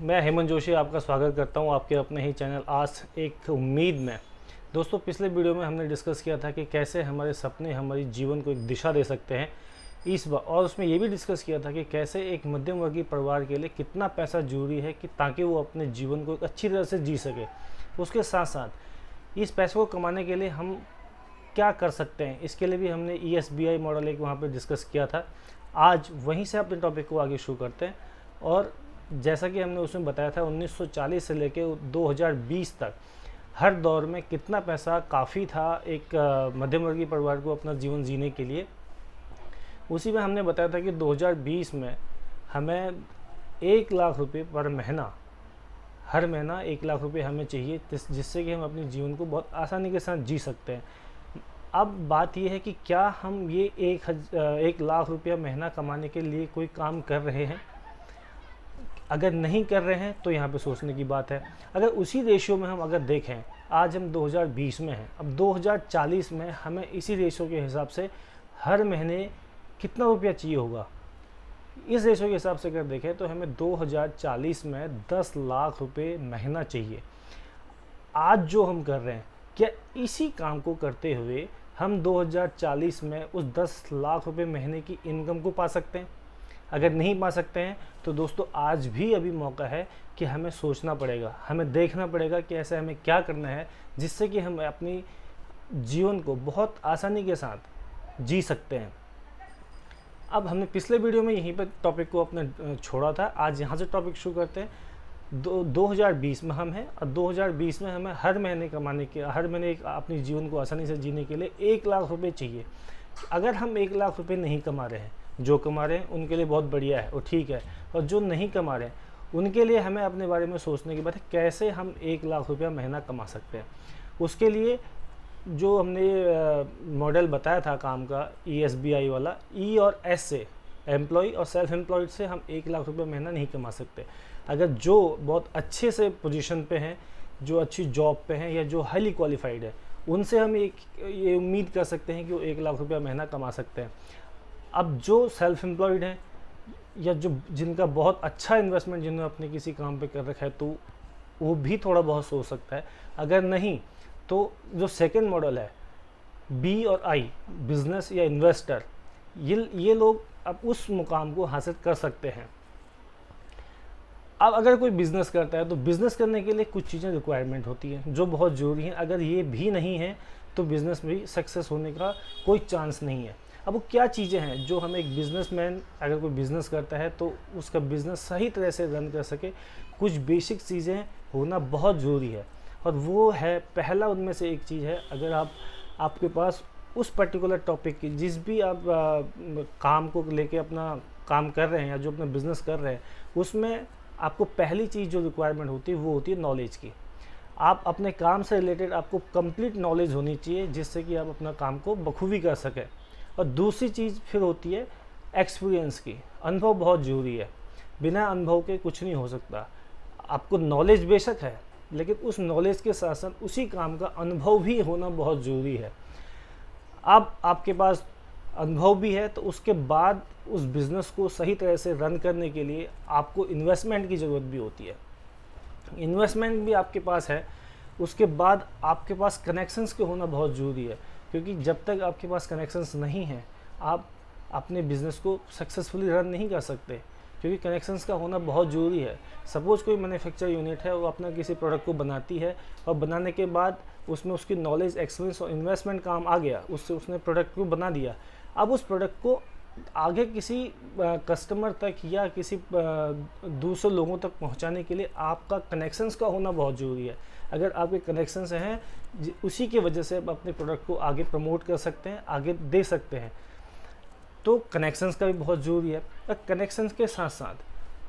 मैं हेमंत जोशी आपका स्वागत करता हूं आपके अपने ही चैनल आज एक उम्मीद में। दोस्तों, पिछले वीडियो में हमने डिस्कस किया था कि कैसे हमारे सपने हमारे जीवन को एक दिशा दे सकते हैं इस बार, और उसमें ये भी डिस्कस किया था कि कैसे एक मध्यम वर्गीय परिवार के लिए कितना पैसा जरूरी है कि ताकि वो अपने जीवन को एक अच्छी तरह से जी सके। उसके साथ साथ इस पैसे को कमाने के लिए हम क्या कर सकते हैं, इसके लिए भी हमने ESBI मॉडल एक वहाँ पर डिस्कस किया था। आज वहीं से अपने टॉपिक को आगे शुरू करते हैं। और जैसा कि हमने उसमें बताया था 1940 से लेकर 2020 तक हर दौर में कितना पैसा काफ़ी था एक मध्यम वर्गीय परिवार को अपना जीवन जीने के लिए। उसी में हमने बताया था कि 2020 में हमें 1 लाख रुपए पर महीना, हर महीना 1 लाख रुपए हमें चाहिए जिससे कि हम अपने जीवन को बहुत आसानी के साथ जी सकते हैं। अब बात यह है कि क्या हम ये 1 लाख रुपया महीना कमाने के लिए कोई काम कर रहे हैं। अगर नहीं कर रहे हैं तो यहाँ पे सोचने की बात है। अगर उसी रेशियो में हम अगर देखें, आज हम 2020 में हैं, अब 2040 में हमें इसी रेशियो के हिसाब से हर महीने कितना रुपया चाहिए होगा। इस रेशियो के हिसाब से अगर देखें तो हमें 2040 में 10 लाख रुपए महीना चाहिए। आज जो हम कर रहे हैं, क्या इसी काम को करते हुए हम 2040 में उस 10 लाख रुपए महीने की इनकम को पा सकते हैं? अगर नहीं पा सकते हैं तो दोस्तों आज भी अभी मौका है कि हमें सोचना पड़ेगा, हमें देखना पड़ेगा कि ऐसे हमें क्या करना है जिससे कि हम अपनी जीवन को बहुत आसानी के साथ जी सकते हैं। अब हमने पिछले वीडियो में यहीं पर टॉपिक को अपने छोड़ा था, आज यहाँ से टॉपिक शुरू करते हैं। 2020 में हम हैं और 2020 में हमें हर महीने कमाने के, हर महीने अपनी जीवन को आसानी से जीने के लिए 1 लाख रुपए चाहिए। अगर हम 1 लाख रुपए नहीं कमा रहे हैं, जो कमा रहे हैं उनके लिए बहुत बढ़िया है और ठीक है, और जो नहीं कमा रहे हैं उनके लिए हमें अपने बारे में सोचने की बात है कैसे हम 1 लाख रुपया महीना कमा सकते हैं। उसके लिए जो हमने मॉडल बताया था काम का ESBI वाला, E और S से, एम्प्लॉय और सेल्फ एम्प्लॉयड से हम 1 लाख रुपया महीना नहीं कमा सकते। अगर जो बहुत अच्छे से पोजीशन पे हैं, जो अच्छी जॉब पे हैं या जो हाईली क्वालिफाइड है, उनसे हम ये उम्मीद कर सकते हैं कि वो 1 लाख रुपया महीना कमा सकते हैं। अब जो सेल्फ एम्प्लॉयड हैं या जो जिनका बहुत अच्छा इन्वेस्टमेंट जिन्होंने अपने किसी काम पे कर रखा है, तो वो भी थोड़ा बहुत सोच सकता है। अगर नहीं तो जो सेकंड मॉडल है B और I, बिजनेस या इन्वेस्टर, ये लोग अब उस मुकाम को हासिल कर सकते हैं। अब अगर कोई बिज़नेस करता है तो बिज़नेस करने के लिए कुछ चीज़ें रिक्वायरमेंट होती हैं जो बहुत ज़रूरी हैं। अगर ये भी नहीं है तो बिज़नेस में भी सक्सेस होने का कोई चांस नहीं है। अब वो क्या चीज़ें हैं जो हमें एक बिजनेसमैन, अगर कोई बिज़नेस करता है तो उसका बिज़नेस सही तरह से रन कर सके, कुछ बेसिक चीज़ें होना बहुत ज़रूरी है। और वो है, पहला उनमें से एक चीज़ है, अगर आपके पास उस पर्टिकुलर टॉपिक की, जिस भी आप काम को लेके अपना काम कर रहे हैं या जो अपना बिज़नेस कर रहे हैं, उसमें आपको पहली चीज़ जो रिक्वायरमेंट होती है वो होती है नॉलेज की। आप अपने काम से रिलेटेड आपको कंप्लीट नॉलेज होनी चाहिए जिससे कि आप अपना काम को बखूबी कर सकें। और दूसरी चीज़ फिर होती है एक्सपीरियंस की। अनुभव बहुत ज़रूरी है, बिना अनुभव के कुछ नहीं हो सकता। आपको नॉलेज बेशक है, लेकिन उस नॉलेज के साथ साथ उसी काम का अनुभव भी होना बहुत ज़रूरी है। अब आपके पास अनुभव भी है तो उसके बाद उस बिज़नेस को सही तरह से रन करने के लिए आपको इन्वेस्टमेंट की ज़रूरत भी होती है। इन्वेस्टमेंट भी आपके पास है, उसके बाद आपके पास कनेक्शंस के होना बहुत ज़रूरी है, क्योंकि जब तक आपके पास कनेक्शंस नहीं हैं आप अपने बिज़नेस को सक्सेसफुली रन नहीं कर सकते, क्योंकि कनेक्शंस का होना बहुत ज़रूरी है। सपोज़ कोई मैन्युफैक्चर यूनिट है, वो अपना किसी प्रोडक्ट को बनाती है और बनाने के बाद उसमें उसकी नॉलेज, एक्सपीरियंस और इन्वेस्टमेंट काम आ गया, उससे उसने प्रोडक्ट को बना दिया। अब उस प्रोडक्ट को आगे किसी कस्टमर तक या किसी दूसरे लोगों तक पहुंचाने के लिए आपका कनेक्शंस का होना बहुत ज़रूरी है। अगर आपके कनेक्शंस हैं, उसी की वजह से आप अपने प्रोडक्ट को आगे प्रमोट कर सकते हैं, आगे दे सकते हैं। तो कनेक्शंस का भी बहुत ज़रूरी है। और कनेक्शंस के साथ साथ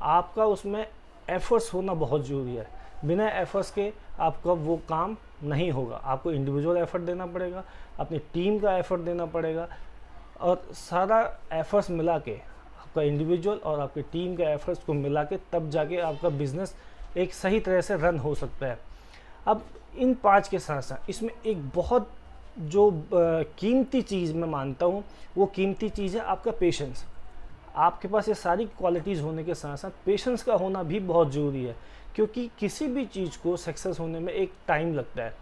आपका उसमें एफर्ट्स होना बहुत ज़रूरी है। बिना एफर्ट्स के आपका वो काम नहीं होगा। आपको इंडिविजुअल एफर्ट देना पड़ेगा, अपनी टीम का एफर्ट देना पड़ेगा, और सारा एफर्ट्स मिला के, आपका इंडिविजुअल और आपकी टीम के एफर्ट्स को मिला के, तब जाके आपका बिज़नेस एक सही तरह से रन हो सकता है। अब इन 5 के साथ साथ इसमें एक बहुत जो कीमती चीज़ मैं मानता हूँ, वो कीमती चीज़ है आपका पेशेंस। आपके पास ये सारी क्वालिटीज़ होने के साथ साथ पेशेंस का होना भी बहुत ज़रूरी है, क्योंकि किसी भी चीज़ को सक्सेस होने में एक टाइम लगता है।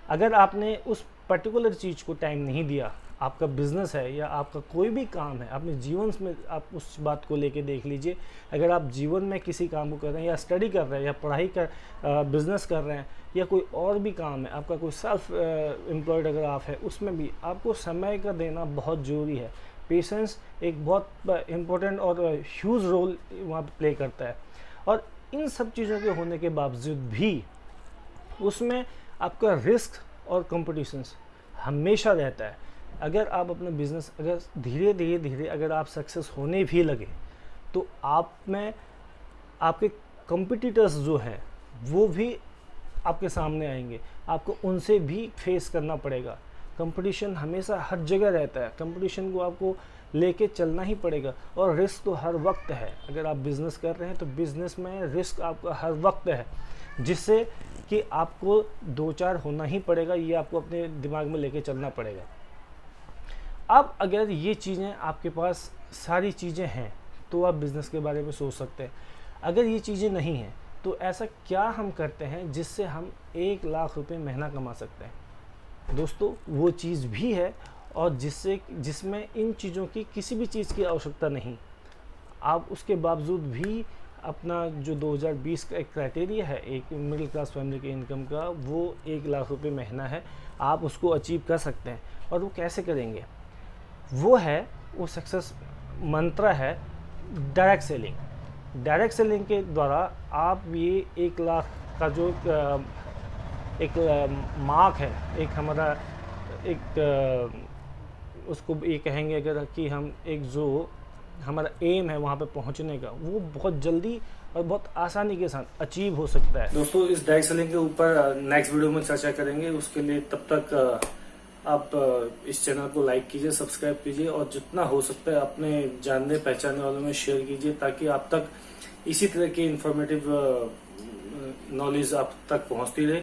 अगर आपने उस पर्टिकुलर चीज़ को टाइम नहीं दिया, आपका बिजनेस है या आपका कोई भी काम है, अपने जीवन में आप उस बात को लेके देख लीजिए। अगर आप जीवन में किसी काम को कर रहे हैं या स्टडी कर रहे हैं या पढ़ाई कर बिजनेस कर रहे हैं या कोई और भी काम है, आपका कोई सेल्फ एम्प्लॉयड अगर आप है, उसमें भी आपको समय का देना बहुत ज़रूरी है। पेशेंस एक बहुत इम्पोर्टेंट और ह्यूज रोल वहाँ पर प्ले करता है। और इन सब चीज़ों के होने के बावजूद भी उसमें आपका रिस्क और कॉम्पिटिशन्स हमेशा रहता है। अगर आप अपना बिजनेस अगर धीरे अगर आप सक्सेस होने भी लगे, तो आप में आपके कॉम्पिटिटर्स जो हैं वो भी आपके सामने आएंगे, आपको उनसे भी फेस करना पड़ेगा। कंपटीशन हमेशा हर जगह रहता है, कंपटीशन को आपको लेके चलना ही पड़ेगा। और रिस्क तो हर वक्त है। अगर आप बिज़नेस कर रहे हैं तो बिज़नेस में रिस्क आपका हर वक्त है, जिससे कि आपको दो चार होना ही पड़ेगा, ये आपको अपने दिमाग में लेके चलना पड़ेगा। अब अगर ये चीज़ें आपके पास सारी चीज़ें हैं तो आप बिज़नेस के बारे में सोच सकते हैं। अगर ये चीज़ें नहीं हैं तो ऐसा क्या हम करते हैं जिससे हम 1 लाख रुपए महीना कमा सकते हैं? दोस्तों, वो चीज़ भी है और जिसमें इन चीज़ों की किसी भी चीज़ की आवश्यकता नहीं। आप उसके बावजूद भी अपना जो 2020 का एक क्राइटेरिया है एक मिडिल क्लास फैमिली के इनकम का, वो 1 लाख रुपए महीना है, आप उसको अचीव कर सकते हैं। और वो कैसे करेंगे? वो सक्सेस मंत्र है डायरेक्ट सेलिंग। डायरेक्ट सेलिंग के द्वारा आप ये 1 लाख का जो एक मार्क है, एक हमारा उसको ये कहेंगे अगर कि हम एक जो हमारा एम है वहाँ पे पहुँचने का, वो बहुत जल्दी और बहुत आसानी के साथ अचीव हो सकता है। दोस्तों, इस डायरेक्ट सेलिंग के ऊपर नेक्स्ट वीडियो में चर्चा करेंगे। उसके लिए तब तक आप इस चैनल को लाइक कीजिए, सब्सक्राइब कीजिए और जितना हो सकता है अपने जानने पहचानने वालों में शेयर कीजिए, ताकि आप तक इसी तरह की इंफॉर्मेटिव नॉलेज आप तक पहुंचती रहे।